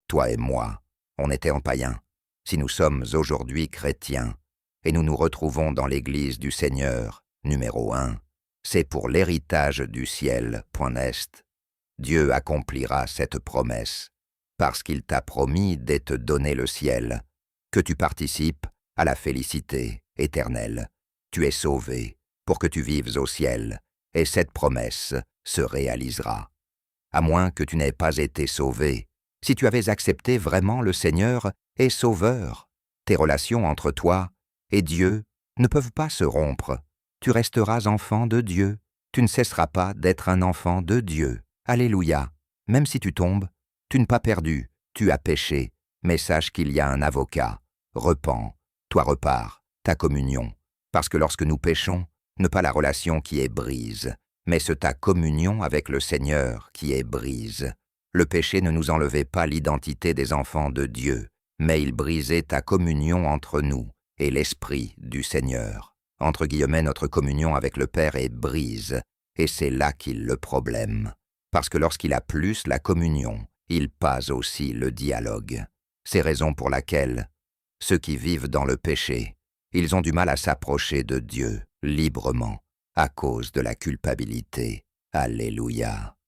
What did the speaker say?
Toi et moi, on était en païen. Si nous sommes aujourd'hui chrétiens, et nous nous retrouvons dans l'Église du Seigneur, numéro 1, c'est pour l'héritage du ciel, point est. Dieu accomplira cette promesse, parce qu'il t'a promis de te donner le ciel, que tu participes à la félicité éternelle. Tu es sauvé pour que tu vives au ciel, et cette promesse se réalisera. À moins que tu n'aies pas été sauvé, si tu avais accepté vraiment le Seigneur et Sauveur, tes relations entre toi et Dieu ne peuvent pas se rompre. Tu resteras enfant de Dieu. Tu ne cesseras pas d'être un enfant de Dieu. Alléluia. Même si tu tombes, tu n'es pas perdu. Tu as péché, mais sache qu'il y a un avocat. Repens, toi repars, ta communion. Parce que lorsque nous péchons, ne pas la relation qui est brise, mais c'est ta communion avec le Seigneur qui est brise. Le péché ne nous enlevait pas l'identité des enfants de Dieu, mais il brisait ta communion entre nous et l'Esprit du Seigneur. Entre guillemets, notre communion avec le Père est brise, et c'est là qu'il le problème. Parce que lorsqu'il a plus la communion, il passe aussi le dialogue. C'est raison pour laquelle ceux qui vivent dans le péché, ils ont du mal à s'approcher de Dieu librement, à cause de la culpabilité. Alléluia.